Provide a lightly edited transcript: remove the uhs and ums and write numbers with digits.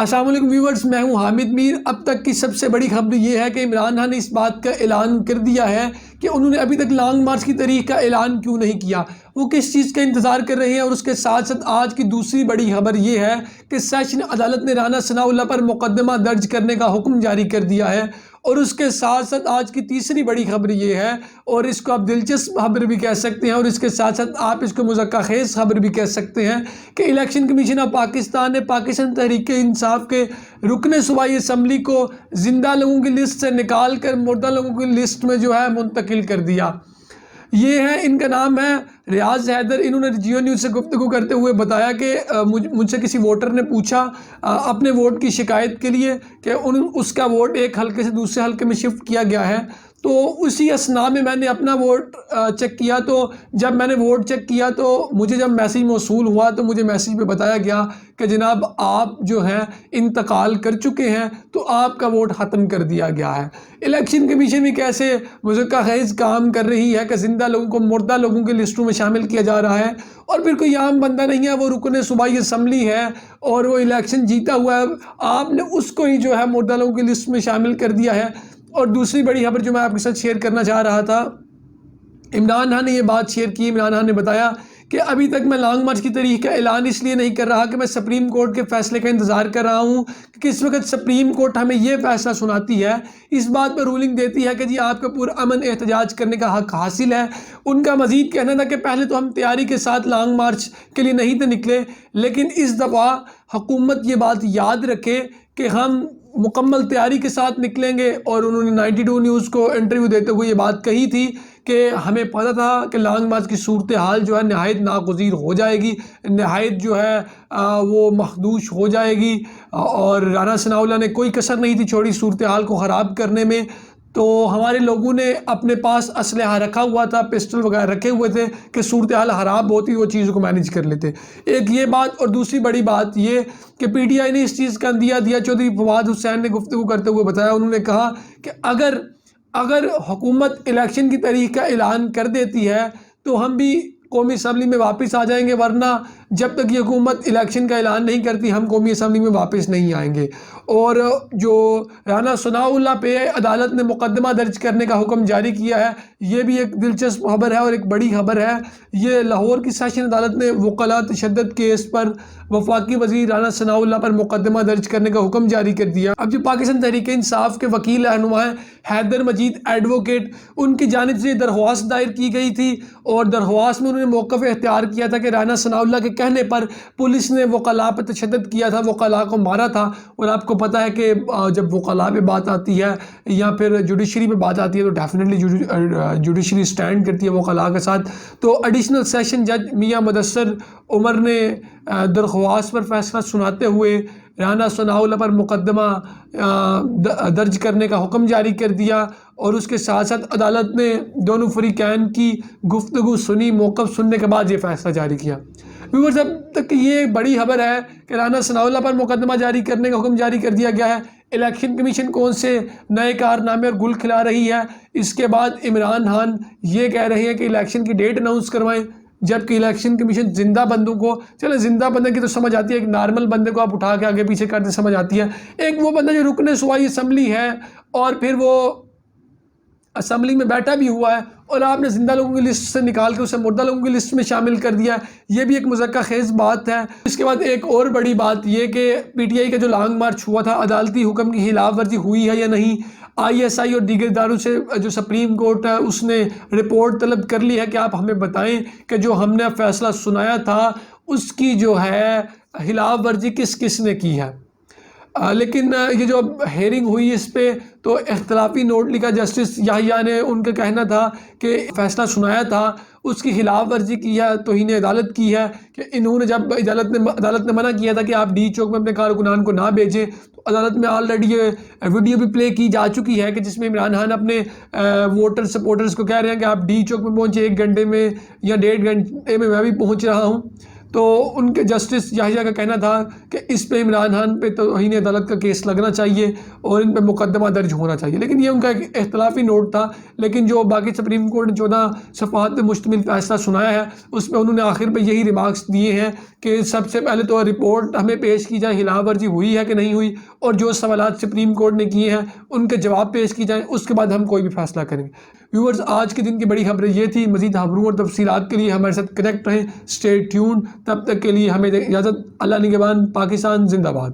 السلام علیکم ویورز، میں ہوں حامد میر۔ اب تک کی سب سے بڑی خبر یہ ہے کہ عمران خان نے اس بات کا اعلان کر دیا ہے کہ انہوں نے ابھی تک لانگ مارچ کی تاریخ کا اعلان کیوں نہیں کیا، وہ کس چیز کا انتظار کر رہے ہیں۔ اور اس کے ساتھ ساتھ آج کی دوسری بڑی خبر یہ ہے کہ سیشن عدالت نے رانا ثناءاللہ پر مقدمہ درج کرنے کا حکم جاری کر دیا ہے۔ اور اس کے ساتھ ساتھ آج کی تیسری بڑی خبر یہ ہے، اور اس کو آپ دلچسپ خبر بھی کہہ سکتے ہیں، اور اس کے ساتھ ساتھ آپ اس کو مذکر خیز خبر بھی کہہ سکتے ہیں، کہ الیکشن کمیشن آف پاکستان نے پاکستان تحریک انصاف کے رکن صوبائی اسمبلی کو زندہ لوگوں کی لسٹ سے نکال کر مردہ لوگوں کی لسٹ میں جو ہے منتقل کر دیا۔ یہ ہے، ان کا نام ہے ریاض حیدر۔ انہوں نے جیو نیوز سے گفتگو کرتے ہوئے بتایا کہ مجھ سے کسی ووٹر نے پوچھا اپنے ووٹ کی شکایت کے لیے کہ اس کا ووٹ ایک حلقے سے دوسرے حلقے میں شفٹ کیا گیا ہے، تو اسی اثناء میں نے اپنا ووٹ چیک کیا، تو جب میں نے ووٹ چیک کیا تو مجھے جب میسیج موصول ہوا تو مجھے میسیج پہ بتایا گیا کہ جناب آپ جو ہیں انتقال کر چکے ہیں، تو آپ کا ووٹ ختم کر دیا گیا ہے۔ الیکشن کمیشن بھی کیسے مذکر خیز کام کر رہی ہے کہ زندہ لوگوں کو مردہ لوگوں کی لسٹوں میں شامل کیا جا رہا ہے، اور پھر کوئی عام بندہ نہیں ہے، وہ رکن صوبائی اسمبلی ہے اور وہ الیکشن جیتا ہوا ہے، آپ نے اس کو ہی جو ہے مردہ لوگوں کی لسٹ میں شامل کر دیا ہے۔ اور دوسری بڑی خبر جو میں آپ کے ساتھ شیئر کرنا چاہ رہا تھا، عمران خان نے یہ بات شیئر کی۔ عمران خان نے بتایا کہ ابھی تک میں لانگ مارچ کی تاریخ کا اعلان اس لیے نہیں کر رہا کہ میں سپریم کورٹ کے فیصلے کا انتظار کر رہا ہوں کہ کس وقت سپریم کورٹ ہمیں یہ فیصلہ سناتی ہے، اس بات پر رولنگ دیتی ہے کہ جی آپ کو پرامن احتجاج کرنے کا حق حاصل ہے۔ ان کا مزید کہنا تھا کہ پہلے تو ہم تیاری کے ساتھ لانگ مارچ کے لیے نہیں تھے نکلے، لیکن اس دفعہ حکومت یہ بات یاد رکھے کہ ہم مکمل تیاری کے ساتھ نکلیں گے۔ اور انہوں نے 92 نیوز کو انٹرویو دیتے ہوئے یہ بات کہی تھی کہ ہمیں پتہ تھا کہ لانگ مارچ کی صورتحال جو ہے نہایت ناگزیر ہو جائے گی، نہایت جو ہے وہ مخدوش ہو جائے گی، اور رانا ثناءاللہ نے کوئی کسر نہیں تھی چھوڑی صورتحال کو خراب کرنے میں۔ تو ہمارے لوگوں نے اپنے پاس اسلحہ رکھا ہوا تھا، پسٹل وغیرہ رکھے ہوئے تھے کہ صورتحال خراب ہوتی وہ چیزوں کو مینیج کر لیتے۔ ایک یہ بات، اور دوسری بڑی بات یہ کہ پی ٹی آئی نے اس چیز کا اندیہ دیا۔ چودھری فواد حسین نے گفتگو کرتے ہوئے بتایا، انہوں نے کہا کہ اگر حکومت الیکشن کی تاریخ کا اعلان کر دیتی ہے تو ہم بھی قومی اسمبلی میں واپس آ جائیں گے، ورنہ جب تک یہ حکومت الیکشن کا اعلان نہیں کرتی ہم قومی اسمبلی میں واپس نہیں آئیں گے۔ اور جو رانا ثناءاللہ پہ عدالت نے مقدمہ درج کرنے کا حکم جاری کیا ہے، یہ بھی ایک دلچسپ خبر ہے اور ایک بڑی خبر ہے۔ یہ لاہور کی سیشن عدالت نے وکلاء تشدد کیس پر وفاقی وزیر رانا ثناءاللہ پر مقدمہ درج کرنے کا حکم جاری کر دیا۔ اب جو پاکستان تحریک انصاف کے وکیل رہنما ہیں حیدر مجید ایڈوکیٹ، ان کی جانب سے یہ درخواست دائر کی گئی تھی، اور درخواست میں انہوں نے موقف اختیار کیا تھا کہ رانا ثناءاللہ کے کہنے پر پولیس نے وکلاء پر تشدد کیا تھا، وکلاء کو مارا تھا۔ اور آپ کو پتہ ہے کہ جب وکلاء پہ بات آتی ہے یا پھر جوڈیشری پہ بات آتی ہے تو ڈیفینیٹلی جوڈیشری سٹینڈ کرتی ہے وکلاء کے ساتھ۔ تو ایڈیشنل سیشن جج میاں مدثر عمر نے درخواست پر فیصلہ سناتے ہوئے رانا ثناءاللہ پر مقدمہ درج کرنے کا حکم جاری کر دیا، اور اس کے ساتھ ساتھ عدالت نے دونوں فریقین کی گفتگو سنی، موقف سننے کے بعد یہ فیصلہ جاری کیا۔ ویورز، اب تک یہ بڑی خبر ہے کہ رانا ثناءاللہ پر مقدمہ جاری کرنے کا حکم جاری کر دیا گیا ہے۔ الیکشن کمیشن کون سے نئے کارنامے اور گل کھلا رہی ہے۔ اس کے بعد عمران خان یہ کہہ رہے ہیں کہ الیکشن کی ڈیٹ اناؤنس کروائیں، جبکہ الیکشن کمیشن زندہ بندوں کو، چلے زندہ بندے کی تو سمجھ آتی ہے، ایک نارمل بندے کو آپ اٹھا کے آگے پیچھے کرتے سمجھ آتی ہے، ایک وہ بندہ جو رکن صوبائی اسمبلی ہے اور پھر وہ اسمبلی میں بیٹھا بھی ہوا ہے، اور آپ نے زندہ لوگوں کی لسٹ سے نکال کے اسے مردہ لوگوں کی لسٹ میں شامل کر دیا ہے، یہ بھی ایک مذکر خیز بات ہے۔ اس کے بعد ایک اور بڑی بات یہ کہ پی ٹی آئی کا جو لانگ مارچ ہوا تھا، عدالتی حکم کی خلاف ورزی ہوئی ہے یا نہیں۔ آئی ایس آئی اور دیگر اداروں سے جو سپریم کورٹ ہے اس نے رپورٹ طلب کر لی ہے کہ آپ ہمیں بتائیں کہ جو ہم نے فیصلہ سنایا تھا اس کی جو ہے خلاف ورزی کس کس نے کی ہے۔ لیکن یہ جو ہیئرنگ ہوئی اس پہ تو اختلافی نوٹ لکھا، جسٹس یحییٰ نے ان کا کہنا تھا کہ فیصلہ سنایا تھا اس کی خلاف ورزی کی ہے، توہین عدالت کی ہے، کہ انہوں نے جب عدالت نے منع کیا تھا کہ آپ ڈی چوک میں اپنے کارکنان کو نہ بھیجیں، تو عدالت میں آلریڈی یہ ویڈیو بھی پلے کی جا چکی ہے کہ جس میں عمران خان اپنے ووٹر سپورٹرز کو کہہ رہے ہیں کہ آپ ڈی چوک میں پہنچے 1 گھنٹے میں یا 1.5 گھنٹے میں بھی پہنچ رہا ہوں۔ تو ان کے جسٹس یحییٰ کا کہنا تھا کہ اس پہ عمران خان پہ توہین عدالت کا کیس لگنا چاہیے اور ان پہ مقدمہ درج ہونا چاہیے، لیکن یہ ان کا ایک اختلافی نوٹ تھا۔ لیکن جو باقی سپریم کورٹ نے 14 صفحات پہ مشتمل فیصلہ سنایا ہے، اس میں انہوں نے آخر پہ یہی ریمارکس دیے ہیں کہ سب سے پہلے تو رپورٹ ہمیں پیش کی جائے خلاف ورزی ہوئی ہے کہ نہیں ہوئی، اور جو سوالات سپریم کورٹ نے کیے ہیں ان کے جواب پیش کی جائیں، اس کے بعد ہم کوئی بھی فیصلہ کریں گے۔ ویورز، آج کے دن کی بڑی خبریں یہ تھی۔ مزید خبروں اور تفصیلات کے لیے ہمارے ساتھ کنیکٹ رہیں، اسٹے ٹیونڈ۔ تب تک کے لیے ہمیں اجازت۔ اللہ نگہبان۔ پاکستان زندہ باد۔